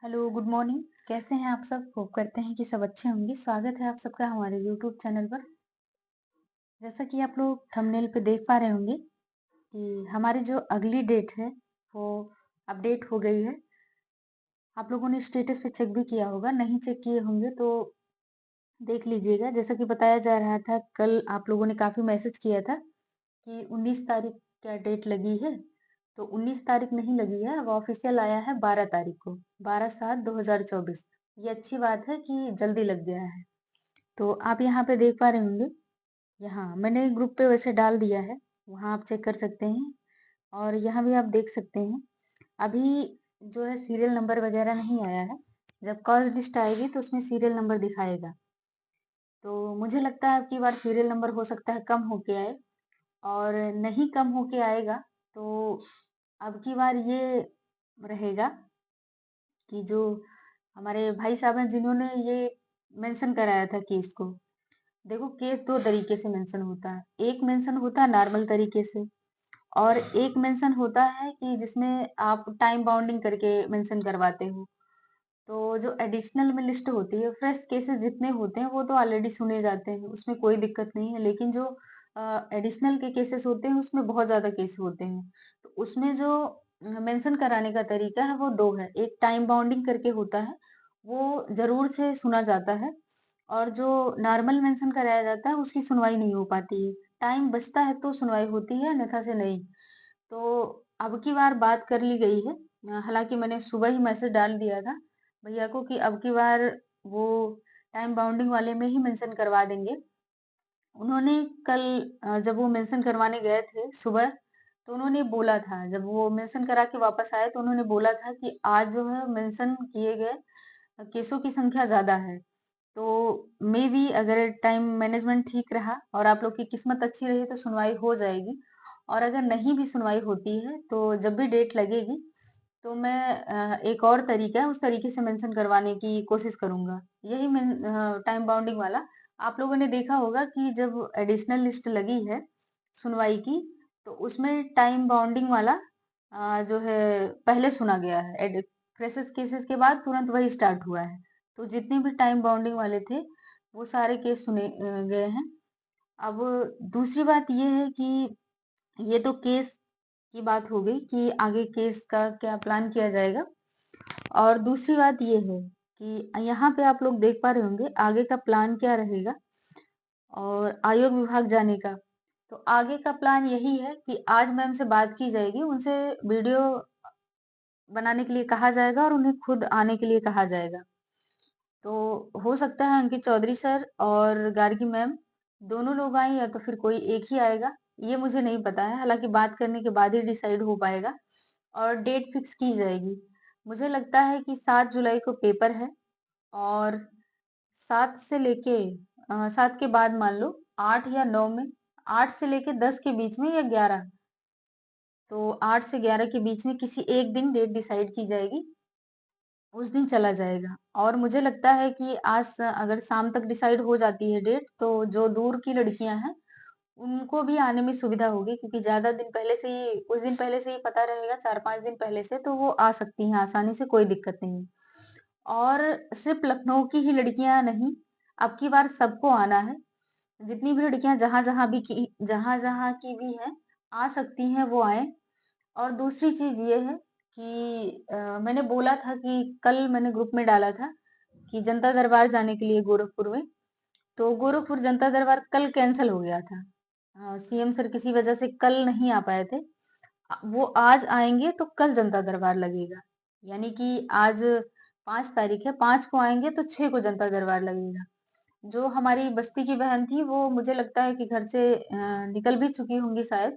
Hello, good morning. कैसे हैं आप सब? होप करते हैं कि सब अच्छे होंगे। स्वागत है आप सबका हमारे यूट्यूब चैनल पर। जैसा कि आप लोग थंबनेल पे देख पा रहे होंगे कि हमारी जो अगली डेट है, वो अपडेट हो गई है। आप लोगों ने स्टेटस पे चेक भी किया होगा, नहीं चेक किए होंगे तो देख लीजिएगा। जैसा कि बताया जा रहा था, कल आप लोगों ने काफ़ी मैसेज किया था कि 19 तारीख क्या डेट लगी है? तो 19 तारीख नहीं लगी है, अब ऑफिशियल आया है 12 तारीख को, 12/7/2024। ये अच्छी बात है कि जल्दी लग गया है। तो आप यहाँ पे देख पा रहे होंगे, यहाँ मैंने ग्रुप पे वैसे डाल दिया है, वहाँ आप चेक कर सकते हैं और यहाँ भी आप देख सकते हैं। अभी जो है सीरियल नंबर वगैरह नहीं आया है, जब कॉस्ट लिस्ट आएगी तो उसमें सीरियल नंबर दिखाएगा। तो मुझे लगता है अब की बार सीरियल नंबर हो सकता है कम होके आए, और नहीं कम होके आएगा तो अब की बार ये रहेगा कि जो हमारे भाई साहब हैं जिन्होंने ये मेंशन कराया था केस को। देखो, केस दो तरीके से मेंशन होता है। एक मेंशन होता है नॉर्मल तरीके से, और एक मेंशन होता है कि जिसमें आप टाइम बाउंडिंग करके मेंशन करवाते हो। तो जो एडिशनल में लिस्ट होती है, फ्रेश केसेस जितने होते हैं वो तो ऑलरेडी सुने जाते हैं, उसमें कोई दिक्कत नहीं है। लेकिन जो एडिशनल के केसेस होते हैं उसमें बहुत ज्यादा केस होते हैं। तो उसमें जो मेंशन कराने का तरीका है वो दो है। एक टाइम बाउंडिंग करके होता है, वो जरूर से सुना जाता है। और जो नॉर्मल मेंशन कराया जाता है उसकी सुनवाई नहीं हो पाती है। टाइम बचता है तो सुनवाई होती है, अन्यथा से नहीं। तो अब की बार बात कर ली गई है। हालांकि मैंने सुबह ही मैसेज डाल दिया था भैया को कि अब की बार वो टाइम बाउंडिंग वाले में ही मेंशन करवा देंगे। उन्होंने कल जब वो मेंशन करवाने गए थे सुबह, तो उन्होंने बोला था, जब वो मेंशन करा के वापस आए तो उन्होंने बोला था कि आज जो है मेंशन किए गए केसों की संख्या ज्यादा है। तो मे बी अगर टाइम मैनेजमेंट ठीक रहा और आप लोग की किस्मत अच्छी रही तो सुनवाई हो जाएगी। और अगर नहीं भी सुनवाई होती है तो जब भी डेट लगेगी तो मैं एक और तरीका है उस तरीके से मेंशन करवाने की कोशिश करूंगा। यही टाइम बाउंडिंग वाला। आप लोगों ने देखा होगा कि जब एडिशनल लिस्ट लगी है सुनवाई की, तो उसमें टाइम बाउंडिंग वाला जो है पहले सुना गया है। फ्रेशेस केसेस के बाद तुरंत वही स्टार्ट हुआ है। तो जितने भी टाइम बाउंडिंग वाले थे वो सारे केस सुने गए हैं। अब दूसरी बात ये है कि ये तो केस की बात हो गई कि आगे केस का क्या प्लान किया जाएगा। और दूसरी बात ये है कि यहाँ पे आप लोग देख पा रहे होंगे आगे का प्लान क्या रहेगा और आयोग विभाग जाने का। तो आगे का प्लान यही है कि आज मैम से बात की जाएगी, उनसे वीडियो बनाने के लिए कहा जाएगा और उन्हें खुद आने के लिए कहा जाएगा। तो हो सकता है अंकित चौधरी सर और गार्गी मैम दोनों लोग आए, या तो फिर कोई एक ही आएगा। ये मुझे नहीं पता है, हालांकि बात करने के बाद ही डिसाइड हो पाएगा और डेट फिक्स की जाएगी। मुझे लगता है कि 7 जुलाई को पेपर है, और 7 से लेके 7 के बाद मान लो 8 या 9 में, 8 से लेके 10 के बीच में या 11, तो 8 से 11 के बीच में किसी एक दिन डेट डिसाइड की जाएगी, उस दिन चला जाएगा। और मुझे लगता है कि आज अगर शाम तक डिसाइड हो जाती है डेट, तो जो दूर की लड़कियां हैं उनको भी आने में सुविधा होगी, क्योंकि ज्यादा दिन पहले से ही, कुछ दिन पहले से ही पता रहेगा, 4-5 दिन पहले से, तो वो आ सकती हैं आसानी से, कोई दिक्कत नहीं है। और सिर्फ लखनऊ की ही लड़कियां नहीं, अब की बार सबको आना है। जितनी भी लड़कियां जहां जहां की भी हैं, आ सकती हैं, वो आए। और दूसरी चीज ये है कि मैंने बोला था कि कल मैंने ग्रुप में डाला था कि जनता दरबार जाने के लिए गोरखपुर में, तो गोरखपुर जनता दरबार कल कैंसिल हो गया था। सीएम सर किसी वजह से कल नहीं आ पाए थे। वो आज आएंगे तो कल जनता दरबार लगेगा। यानी कि आज 5 तारीख है, 5 को आएंगे तो 6 को जनता दरबार लगेगा। जो हमारी बस्ती की बहन थी वो मुझे लगता है कि घर से निकल भी चुकी होंगी शायद।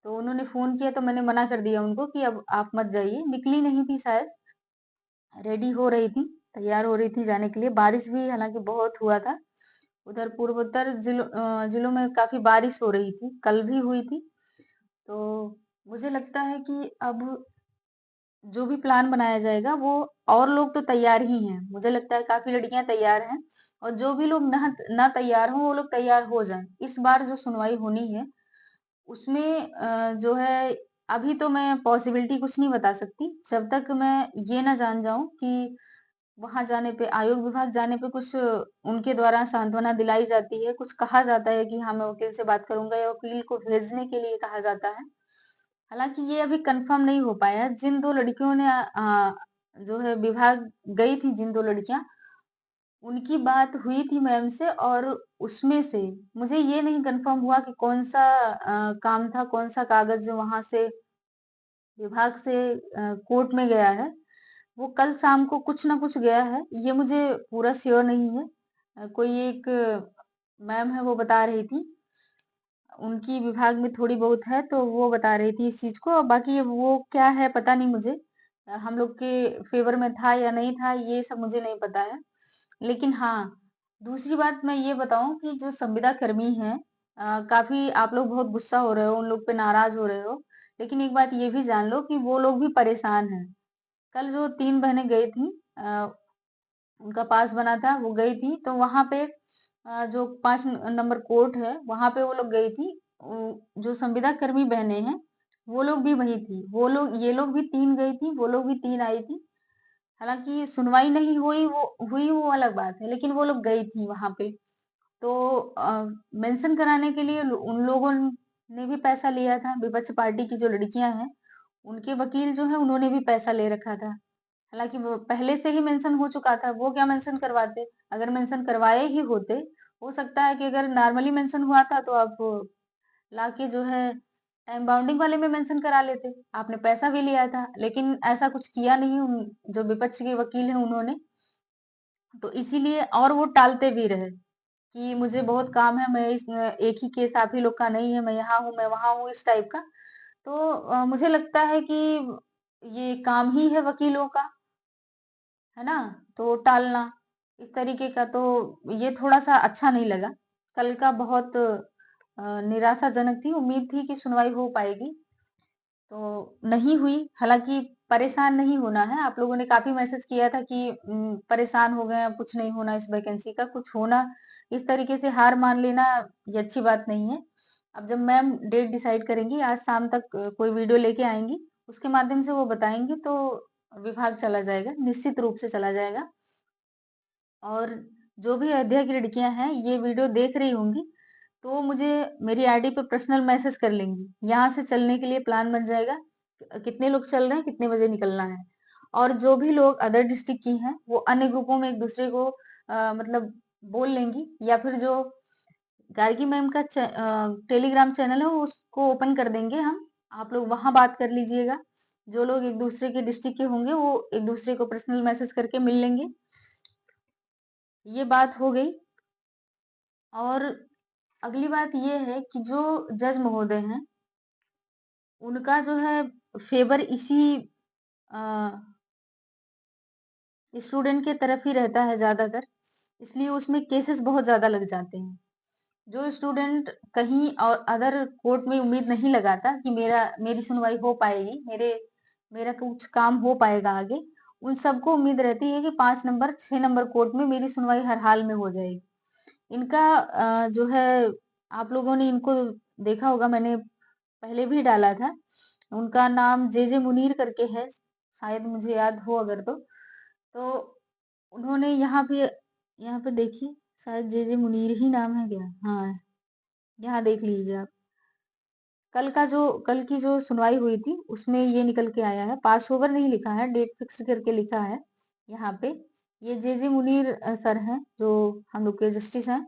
तो उन्होंने फोन किया तो मैंने मना कर दिया उनको कि अब आप मत जाइए। निकली नहीं थी शायद, रेडी हो रही थी, तैयार हो रही थी जाने के लिए। बारिश भी हालांकि बहुत हुआ था, उधर पूर्वोत्तर जिलों में काफी बारिश हो रही थी, कल भी हुई थी। तो मुझे लगता है कि अब जो भी प्लान बनाया जाएगा वो, और लोग तो तैयार ही हैं, मुझे लगता है काफी लड़कियां तैयार हैं। और जो भी लोग ना ना तैयार हो वो लोग तैयार हो जाएं। इस बार जो सुनवाई होनी है उसमें जो है अभी तो मैं पॉसिबिलिटी कुछ नहीं बता सकती, जब तक मैं ये ना जान जाऊँ कि वहाँ जाने पे आयोग विभाग जाने पे कुछ उनके द्वारा सांत्वना दिलाई जाती है, कुछ कहा जाता है कि हाँ, मैं वकील से बात करूँगा या वकील को भेजने के लिए कहा जाता है। हालाँकि ये अभी कन्फर्म नहीं हो पाया है। जिन 2 लड़कियों ने जो है विभाग गई थी जिन 2 लड़कियाँ, उनकी बात हुई थी मैम से और उसमें से मुझे ये नहीं कन्फर्म हुआ कि कौन-सा काम था, कौन-सा कागज़ जो वहाँ से विभाग से कोर्ट में गया है। वो कल शाम को कुछ ना कुछ गया है, ये मुझे पूरा श्योर नहीं है। कोई एक मैम है वो बता रही थी, उनकी विभाग में थोड़ी बहुत है तो वो बता रही थी इस चीज़ को, और बाकी वो क्या है पता नहीं मुझे। हम लोग के फ़ेवर में था या नहीं था ये सब मुझे नहीं पता है। लेकिन हाँ, दूसरी बात मैं ये बताऊँ कि जो संविदा कर्मी हैं काफ़ी आप लोग बहुत गुस्सा हो रहे हो, उन लोग पे नाराज़ हो रहे हो। लेकिन एक बात ये भी जान लो कि वो लोग भी परेशान हैं। कल जो 3 बहनें गई थीं उनका पास बना था, वो गई थी, तो वहाँ पे जो 5 नंबर कोर्ट है, वहाँ पे वो लोग गई थी। जो संविदा कर्मी बहनें हैं, वो लोग भी वहीं थी। ये लोग भी 3 गई थी, वो लोग भी 3 आई थी। हालाँकि सुनवाई नहीं वो अलग बात है, लेकिन वो लोग गई थी वहाँ पे। तो मेंशन कराने के लिए उन लोगों ने भी पैसा लिया था, विपक्ष पार्टी की जो लड़कियाँ हैं, उनके वकील जो हैं, उन्होंने भी पैसा ले रखा था। हालाँकि वो पहले से ही मेंशन हो चुका था, वो क्या मेंशन करवाते? अगर मेंशन करवाए ही होते, हो सकता है कि अगर नॉर्मली मेंशन हुआ था तो आप लाके जो है टाइम बाउंडिंग वाले में मेंशन करा लेते। आपने पैसा भी लिया था, लेकिन ऐसा कुछ किया नहीं उन जो विपक्ष के वकील हैं उन्होंने। तो इसीलिए और वो टालते भी रहे कि मुझे बहुत काम है, मैं एक ही केस आप ही लोग का नहीं है, मैं यहाँ हूँ, मैं वहाँ हूँ, इस टाइप का। तो मुझे लगता है कि ये काम ही है वकीलों का। है ना? तो टालना, इस तरीके का तो ये थोड़ा-सा अच्छा नहीं लगा। कल का बहुत निराशाजनक थी, उम्मीद थी कि सुनवाई हो पाएगी, तो नहीं हुई। हालाँकि परेशान नहीं होना है, आप लोगों ने काफ़ी मैसेज किया था कि परेशान हो गए हैं, अब कुछ नहीं होना इस वैकेंसी का, कुछ होना इस तरीके से हार मान लेना ये अच्छी बात नहीं है। अब जब मैम डेट डिसाइड करेंगी, आज शाम तक कोई वीडियो लेके आएँगी, उसके माध्यम से वो बताएँगी तो विभाग चला जाएगा, निश्चित रूप से चला जाएगा। और जो भी अयोध्या की लड़कियां हैं ये वीडियो देख रही होंगी तो मुझे मेरी आईडी पे पर्सनल मैसेज कर लेंगी। यहाँ से चलने के लिए प्लान बन जाएगा, कितने लोग चल रहे हैं, कितने बजे निकलना है। और जो भी लोग अदर डिस्ट्रिक्ट की हैं वो अन्य ग्रुपों में एक दूसरे को मतलब बोल लेंगी, या फिर जो गार्गी मैम का टेलीग्राम चैनल है वो उसको ओपन कर देंगे हम, आप लोग वहां बात कर लीजिएगा। जो लोग एक दूसरे के डिस्ट्रिक्ट के होंगे वो एक दूसरे को पर्सनल मैसेज करके मिल लेंगे। ये बात हो गई। और अगली बात ये है कि जो जज महोदय हैं, उनका जो है फेवर इसी अ, स्टूडेंट के तरफ ही रहता है ज़्यादातर, इसलिए उसमें केसेस बहुत ज़्यादा लग जाते हैं। जो स्टूडेंट कहीं और अदर कोर्ट में उम्मीद नहीं लगाता कि मेरी सुनवाई हो पाएगी, मेरा कुछ काम हो पाएगा आगे, उन सबको उम्मीद रहती है कि 5 नंबर, 6 नंबर कोर्ट में मेरी सुनवाई हर हाल में हो जाएगी। इनका जो है आप लोगों ने इनको देखा होगा, मैंने पहले भी डाला था। उनका नाम जेजे मुनीर करके है, शायद मुझे याद हो अगर तो। तो उन्होंने यहाँ पे देखिए, शायद जेजे मुनीर ही नाम है क्या? हाँ, यहाँ देख लीजिए आप। कल की जो सुनवाई हुई थी उसमें ये निकल के आया है, पास ओवर नहीं लिखा है, डेट फिक्स करके लिखा है यहाँ पे। ये जेजे मुनीर सर हैं जो हम लोग के जस्टिस हैं।